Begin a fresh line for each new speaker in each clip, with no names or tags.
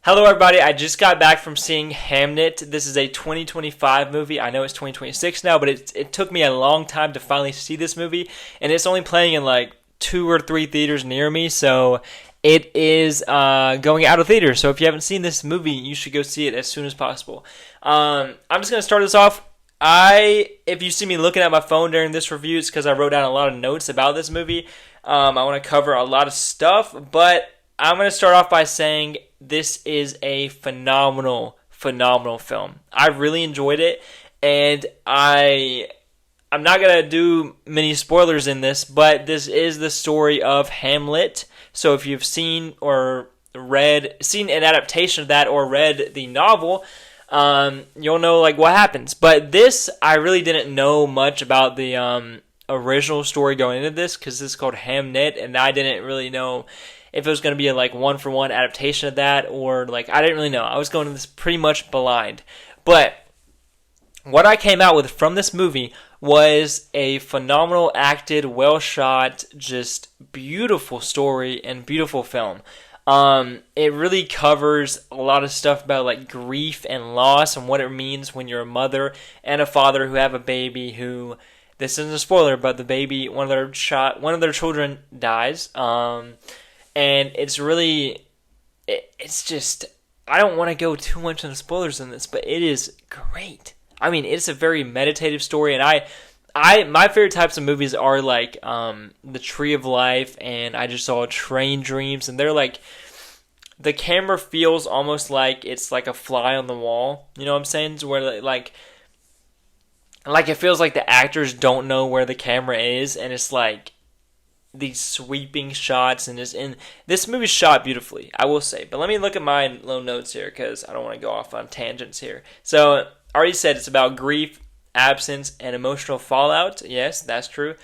Hello, everybody. I just got back from seeing Hamnet. This is a 2025 movie. I know it's 2026 now, but it took me a long time to finally see this movie, and it's only playing in like two or three theaters near me, so it is going out of theater. So if you haven't seen this movie, you should go see it as soon as possible. I'm just gonna start this off. If you see me looking at my phone during this review, it's because I wrote down a lot of notes about this movie. I want to cover a lot of stuff, but I'm going to start off by saying this is a phenomenal, phenomenal film. I really enjoyed it, and I'm not going to do many spoilers in this, but this is the story of Hamlet. So if you've seen seen an adaptation of that or read the novel, you'll know like what happens. But this, I really didn't know much about the original story going into this because this is called Hamnet, and I didn't really know if it was going to be a like one for one adaptation of that or like I didn't really know. I was going to this pretty much blind. But what I came out with from this movie was a phenomenal acted, well shot, just beautiful story and beautiful film. It really covers a lot of stuff about like grief and loss and what it means when you're a mother and a father who have a baby who this isn't a spoiler, but the baby one of their children dies. And it's just, I don't want to go too much into spoilers in this, but it is great. I mean, it's a very meditative story, and my favorite types of movies are like The Tree of Life, and I just saw Train Dreams, and they're like, the camera feels almost like it's like a fly on the wall. You know what I'm saying? It's where like it feels like the actors don't know where the camera is, and it's like these sweeping shots, and this movie's shot beautifully, I will say. But let me look at my little notes here because I don't want to go off on tangents here. So I already said it's about grief, absence, and emotional fallout. Yes, that's true.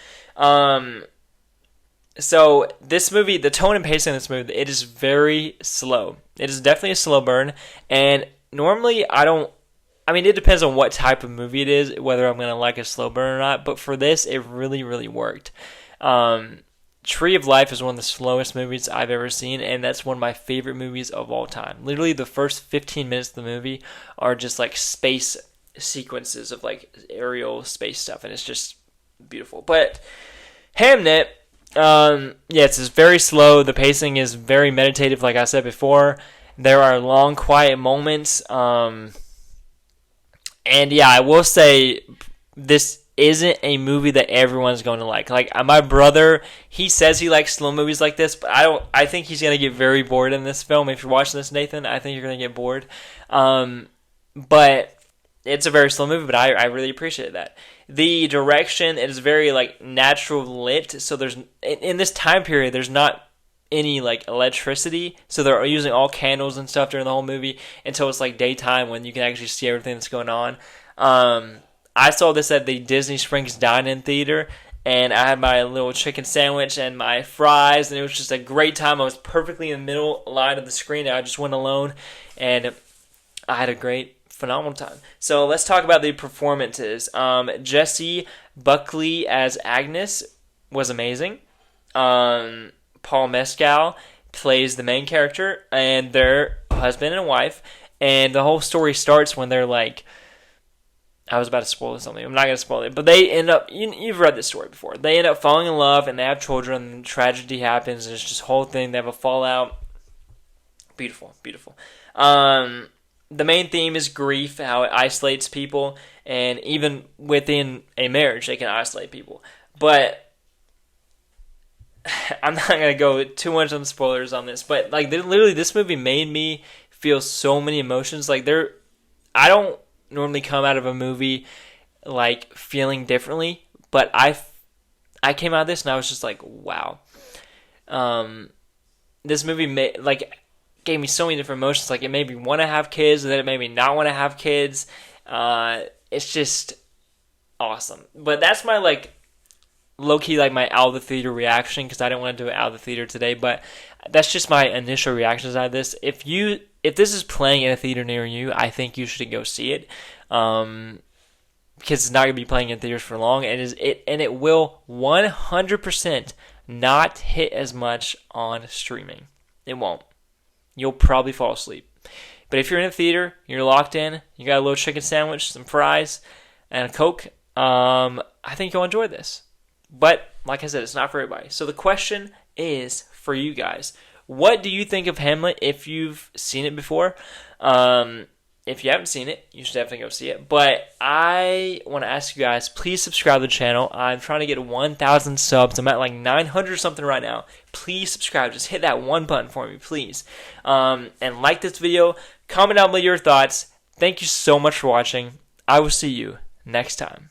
So this movie, the tone and pacing of this movie, it is very slow. It is definitely a slow burn, and normally I don't. I mean, it depends on what type of movie it is, whether I'm gonna like a slow burn or not. But for this, it really, really worked. Tree of Life is one of the slowest movies I've ever seen, and that's one of my favorite movies of all time. Literally, the first 15 minutes of the movie are just like space sequences of like aerial space stuff, and it's just beautiful. But Hamnet, yeah, it's just very slow. The pacing is very meditative, like I said before. There are long, quiet moments, and yeah, I will say this isn't a movie that everyone's going to like. Like my brother, he says he likes slow movies like this, but I don't. I think he's gonna get very bored in this film. If you're watching this, Nathan, I think you're gonna get bored. But it's a very slow movie, but I really appreciate that. The direction, it is very like natural lit. So there's in this time period, there's not any like electricity, so they're using all candles and stuff during the whole movie until it's like daytime when you can actually see everything that's going on. I saw this at the Disney Springs Dine-In Theater, and I had my little chicken sandwich and my fries, and it was just a great time. I was perfectly in the middle line of the screen, and I just went alone, and I had a great, phenomenal time. So let's talk about the performances. Jessie Buckley as Agnes was amazing. Paul Mescal plays the main character, and their husband and wife, and the whole story starts when they're like, I was about to spoil something. I'm not going to spoil it. But they end up, you've read this story before. They end up falling in love and they have children and tragedy happens and it's just a whole thing. They have a fallout. Beautiful, beautiful. The main theme is grief, how it isolates people. And even within a marriage, they can isolate people. But I'm not going to go too much on spoilers on this. But like literally this movie made me feel so many emotions. Like I don't normally come out of a movie like feeling differently, but I came out of this and I was just like, wow. This movie gave me so many different emotions. Like it made me want to have kids, and then it made me not want to have kids. It's just awesome. But that's my like low key like my out of the theater reaction, because I didn't want to do it out of the theater today. But that's just my initial reactions out of this. If this is playing in a theater near you, I think you should go see it, because it's not going to be playing in theaters for long, and it will 100% not hit as much on streaming. It won't. You'll probably fall asleep. But if you're in a theater, you're locked in, you got a little chicken sandwich, some fries, and a Coke, I think you'll enjoy this. But like I said, it's not for everybody. So the question is for you guys. What do you think of Hamlet if you've seen it before? If you haven't seen it, you should definitely go see it. But I want to ask you guys, please subscribe to the channel. I'm trying to get 1,000 subs. I'm at like 900 something right now. Please subscribe. Just hit that one button for me, please. And like this video. Comment down below your thoughts. Thank you so much for watching. I will see you next time.